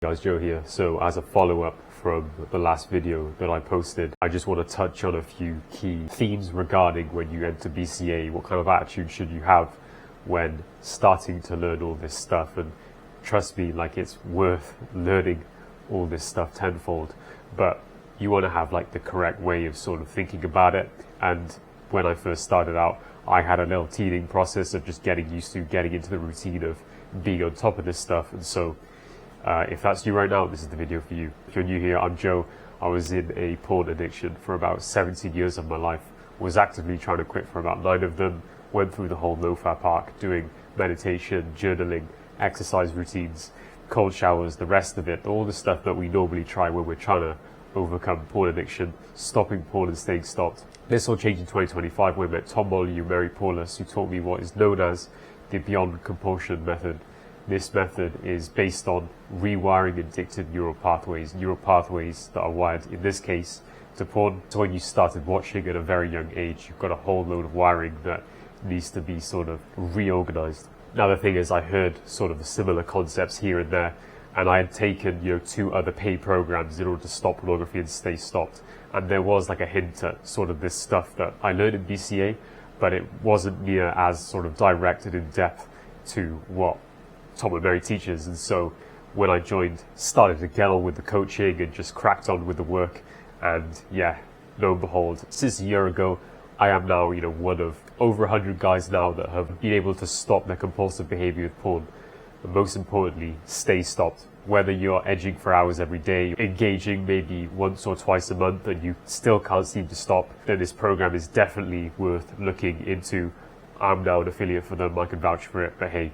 Guys, Joe here. So as a follow-up from the last video that I posted, I just want to touch on a few key themes regarding when you enter BCA. What kind of attitude should you have when starting to learn all this stuff? And trust me, like, it's worth learning all this stuff tenfold, but you want to have like the correct way of sort of thinking about it. And when I first started out, I had a little teething process of just getting used to getting into the routine of being on top of this stuff. And so if that's you right now, this is the video for you. If you're new here, I'm Joe. I was in a porn addiction for about 17 years of my life, was actively trying to quit for about 9 of them, went through the whole no-fap arc, doing meditation, journaling, exercise routines, cold showers, the rest of it, all the stuff that we normally try when we're trying to overcome porn addiction, stopping porn and staying stopped. This all changed in 2025 when I met Tom Molyneux, Mary Paulus, who taught me what is known as the Beyond Compulsion method. This method is based on rewiring addictive neural pathways that are wired, in this case, to porn. So when you started watching at a very young age, you've got a whole load of wiring that needs to be sort of reorganized. Now the thing is, I heard sort of the similar concepts here and there, and I had taken 2 other paid programs in order to stop pornography and stay stopped. And there was like a hint at sort of this stuff that I learned in BCA, but it wasn't near as sort of direct and in depth to what Tom and Mary teaches. And so when I joined, started to get on with the coaching and just cracked on with the work. And yeah, lo and behold, since a year ago, I am now, one of over 100 guys now that have been able to stop their compulsive behavior with porn. And most importantly, stay stopped. Whether you're edging for hours every day, engaging maybe once or twice a month, and you still can't seem to stop, then this program is definitely worth looking into. I'm now an affiliate for them, I can vouch for it, but hey,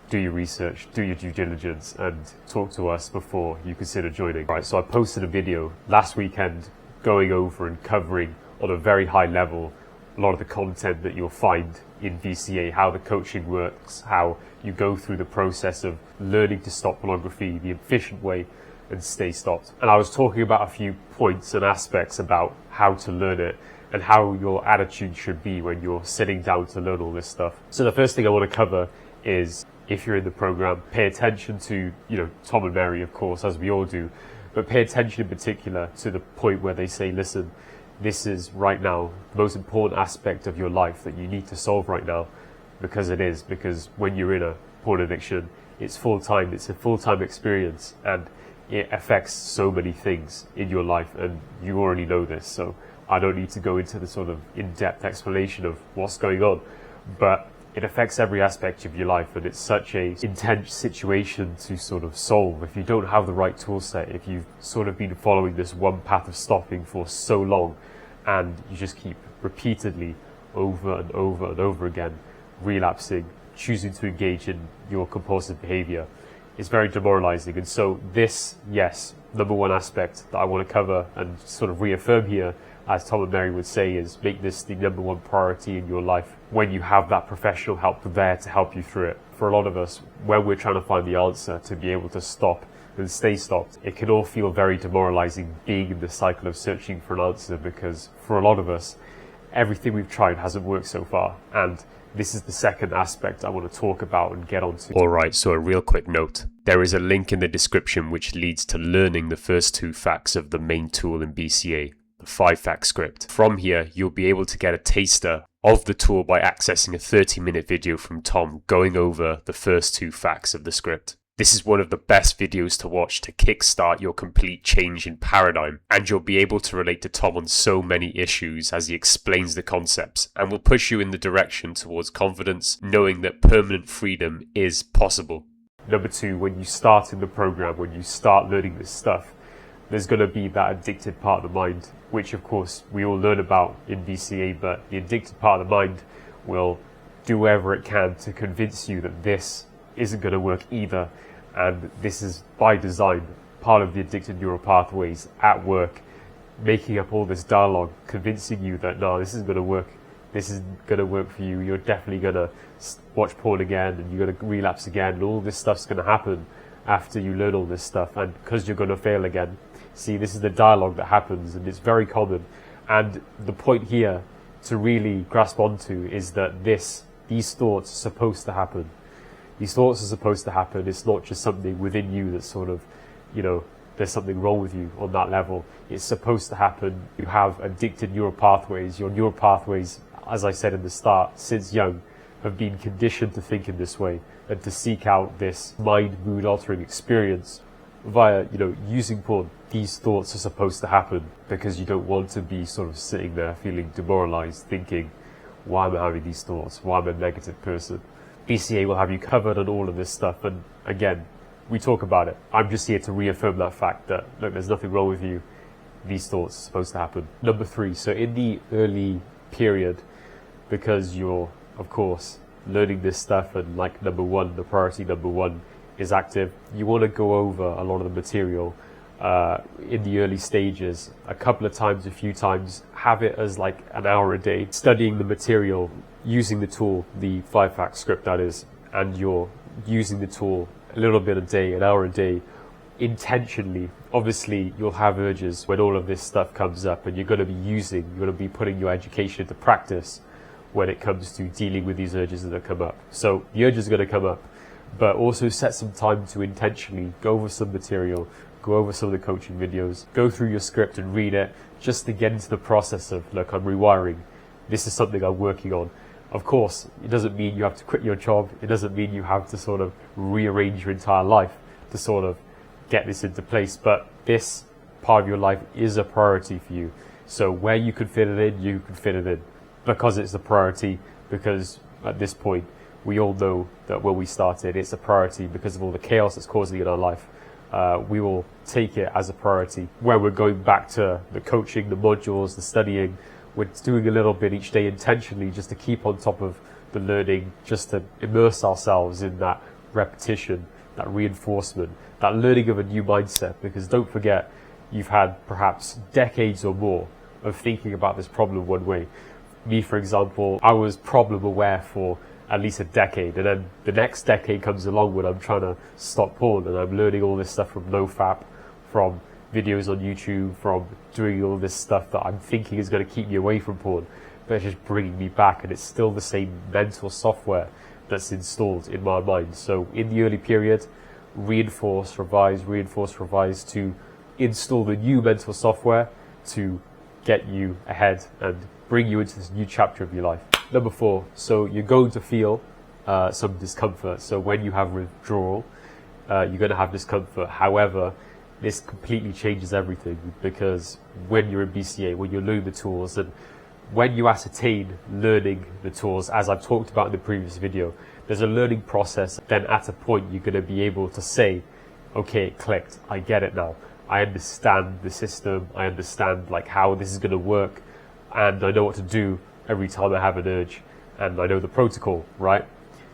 do your research, do your due diligence, and talk to us before you consider joining. Right, so I posted a video last weekend going over and covering on a very high level a lot of the content that you'll find in BCA, how the coaching works, how you go through the process of learning to stop pornography the efficient way and stay stopped. And I was talking about a few points and aspects about how to learn it and how your attitude should be when you're sitting down to learn all this stuff. So the first thing I want to cover is, if you're in the program, pay attention to, Tom and Mary, of course, as we all do, but pay attention in particular to the point where they say, listen, this is right now the most important aspect of your life that you need to solve right now, because it is. Because when you're in a porn addiction, it's full-time, it's a full-time experience, and it affects so many things in your life, and you already know this, so I don't need to go into the sort of in-depth explanation of what's going on, but it affects every aspect of your life, and it's such a intense situation to sort of solve if you don't have the right tool set. If you've sort of been following this one path of stopping for so long, and you just keep repeatedly over and over and over again relapsing, choosing to engage in your compulsive behavior, it's very demoralizing. And so this, yes, number one aspect that I want to cover and sort of reaffirm here, as Tom and Mary would say, is make this the number one priority in your life when you have that professional help there to help you through it. For a lot of us, when we're trying to find the answer to be able to stop and stay stopped, it can all feel very demoralizing being in the cycle of searching for an answer, because for a lot of us, everything we've tried hasn't worked so far. And this is the second aspect I want to talk about and get onto. Alright, so a real quick note. There is a link in the description which leads to learning the first 2 facts of the main tool in BCA, the 5-fact script. From here, you'll be able to get a taster of the tool by accessing a 30-minute video from Tom going over the first 2 facts of the script. This is one of the best videos to watch to kickstart your complete change in paradigm, and you'll be able to relate to Tom on so many issues as he explains the concepts, and will push you in the direction towards confidence, knowing that permanent freedom is possible. Number 2, when you start in the program, when you start learning this stuff, there's going to be that addicted part of the mind, which of course we all learn about in BCA, but the addicted part of the mind will do whatever it can to convince you that this isn't going to work either. And this is by design part of the addicted neural pathways at work, making up all this dialogue, convincing you that no, this isn't going to work. This isn't going to work for you. You're definitely going to watch porn again, and you're going to relapse again, and all this stuff's going to happen after you learn all this stuff, and because you're going to fail again. See, this is the dialogue that happens, and it's very common. And the point here to really grasp onto is that these thoughts are supposed to happen. These thoughts are supposed to happen. It's not just something within you that's sort of you know, there's something wrong with you on that level. It's supposed to happen. You have addicted neural pathways. Your neural pathways, as I said in the start, since young, have been conditioned to think in this way and to seek out this mood altering experience via, you know, using porn. These thoughts are supposed to happen because you don't want to be sort of sitting there feeling demoralized, thinking, why am I having these thoughts? Why am I a negative person? BCA will have you covered on all of this stuff. And again, we talk about it. I'm just here to reaffirm that fact that, look, there's nothing wrong with you. These thoughts are supposed to happen. Number 3, so in the early period, because you're, of course, learning this stuff, and like number 1, the priority number 1 is active, you want to go over a lot of the material in the early stages a couple of times, a few times. Have it as like an hour a day, studying the material, using the tool, the 5-fact script that is, and you're using the tool a little bit a day, an hour a day, intentionally. Obviously, you'll have urges when all of this stuff comes up, and you're going to be putting your education into practice when it comes to dealing with these urges that come up. So the urges are going to come up, but also set some time to intentionally go over some material, go over some of the coaching videos, go through your script and read it, just to get into the process of, look, I'm rewiring. This is something I'm working on. Of course, it doesn't mean you have to quit your job. It doesn't mean you have to sort of rearrange your entire life to sort of get this into place. But this part of your life is a priority for you. So where you can fit it in, you can fit it in. Because it's a priority, because at this point, we all know that when we started, it's a priority because of all the chaos it's causing in our life. We will take it as a priority. Where we're going back to the coaching, the modules, the studying, we're doing a little bit each day intentionally just to keep on top of the learning, just to immerse ourselves in that repetition, that reinforcement, that learning of a new mindset. Because don't forget, you've had perhaps decades or more of thinking about this problem one way. Me, for example, I was problem aware for at least a decade, and then the next decade comes along when I'm trying to stop porn, and I'm learning all this stuff from NoFap, from videos on YouTube, from doing all this stuff that I'm thinking is going to keep me away from porn, but it's just bringing me back, and it's still the same mental software that's installed in my mind. So in the early period, reinforce, revise to install the new mental software to get you ahead and bring you into this new chapter of your life. Number 4, so you're going to feel some discomfort. So when you have withdrawal, you're going to have discomfort. However, this completely changes everything, because when you're in BCA, when you're learning the tools, and when you ascertain learning the tools, as I've talked about in the previous video, there's a learning process. Then at a point, you're going to be able to say, okay, it clicked. I get it now. I understand the system. I understand like how this is going to work, and I know what to do every time I have an urge, and I know the protocol, right?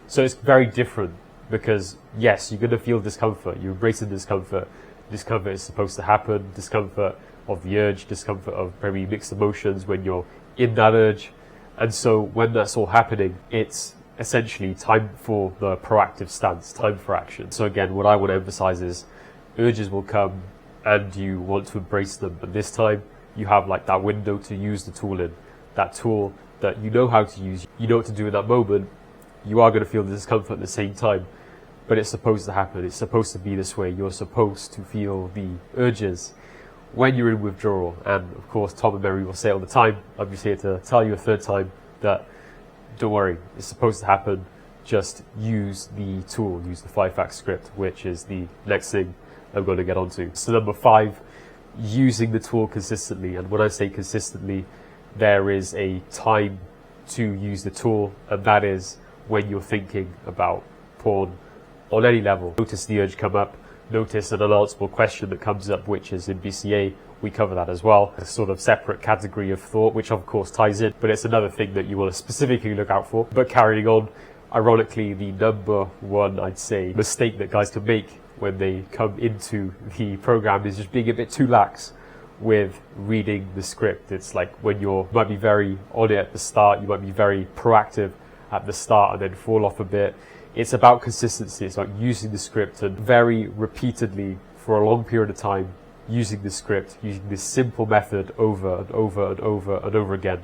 So it's very different, because yes, you're going to feel discomfort. You're embracing discomfort. Discomfort is supposed to happen. Discomfort of the urge, discomfort of very mixed emotions when you're in that urge. And so when that's all happening, it's essentially time for the proactive stance, time for action. So again, what I want to emphasize is urges will come and you want to embrace them. But this time you have like that window to use the tool in, that tool that you know how to use, you know what to do in that moment. You are going to feel the discomfort at the same time, but it's supposed to happen. It's supposed to be this way. You're supposed to feel the urges when you're in withdrawal. And of course, Tom and Mary will say all the time, I'm just here to tell you a third time that don't worry, it's supposed to happen. Just use the tool, use the 5-fact script, which is the next thing I'm going to get onto. So number 5, using the tool consistently. And when I say consistently, there is a time to use the tool, and that is when you're thinking about porn on any level. Notice the urge come up, notice an unanswerable question that comes up, which is in BCA, we cover that as well. A sort of separate category of thought, which of course ties in, but it's another thing that you want to specifically look out for. But carrying on, ironically, the number 1, I'd say, mistake that guys can make when they come into the program is just being a bit too lax with reading the script. It's like when you might be very on it at the start, you might be very proactive at the start and then fall off a bit. It's about consistency. It's about using the script and very repeatedly for a long period of time, using the script, using this simple method over and over and over and over again.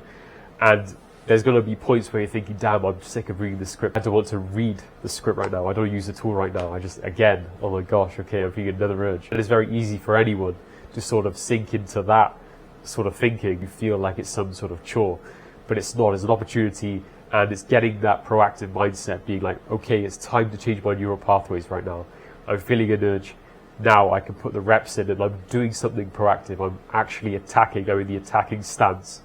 And There's going to be points where you're thinking, damn, I'm sick of reading the script. I don't want to read the script right now. I don't use the tool right now. I just, again, oh my gosh, okay, I'm feeling another urge. And it's very easy for anyone to sort of sink into that sort of thinking. You feel like it's some sort of chore, but it's not. It's an opportunity, and it's getting that proactive mindset, being like, okay, it's time to change my neural pathways right now. I'm feeling an urge. Now I can put the reps in and I'm doing something proactive. I'm actually attacking. I'm in the attacking stance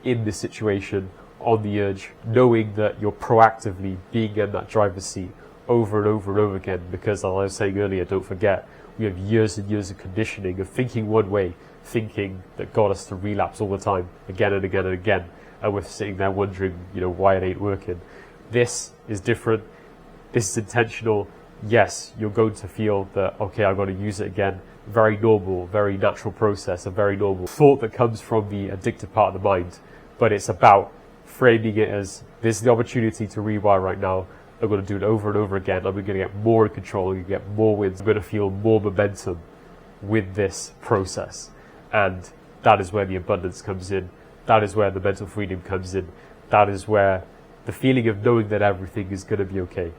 in this situation, on the urge, knowing that you're proactively being in that driver's seat over and over and over again. Because as I was saying earlier, don't forget, we have years and years of conditioning of thinking one way, thinking that got us to relapse all the time, again and again and again. And we're sitting there wondering, why it ain't working. This is different. This is intentional. Yes, you're going to feel that, okay, I've got to use it again. Very normal, very natural process, a very normal thought that comes from the addictive part of the mind. But it's about framing it as, this is the opportunity to rewire right now. I'm going to do it over and over again. I'm going to get more in control. I'm going to get more wins. I'm going to feel more momentum with this process. And that is where the abundance comes in. That is where the mental freedom comes in. That is where the feeling of knowing that everything is going to be okay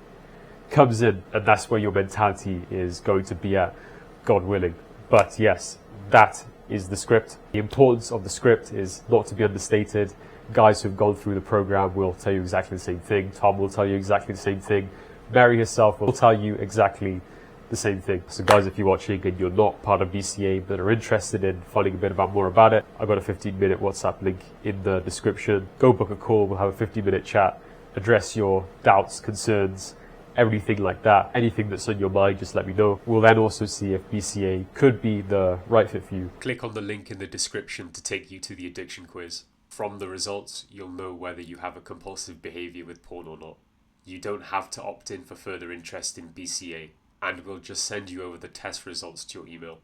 comes in. And that's where your mentality is going to be at, God willing. But yes, that is the script. The importance of the script is not to be understated. Guys who've gone through the program will tell you exactly the same thing. Tom will tell you exactly the same thing. Mary herself will tell you exactly the same thing. So guys, if you're watching and you're not part of BCA but are interested in finding a bit more about it, I've got a 15-minute WhatsApp link in the description. Go book a call. We'll have a 15-minute chat, address your doubts, concerns, everything like that. Anything that's on your mind, just let me know. We'll then also see if BCA could be the right fit for you. Click on the link in the description to take you to the addiction quiz. From the results, you'll know whether you have a compulsive behavior with porn or not. You don't have to opt in for further interest in BCA, and we'll just send you over the test results to your email.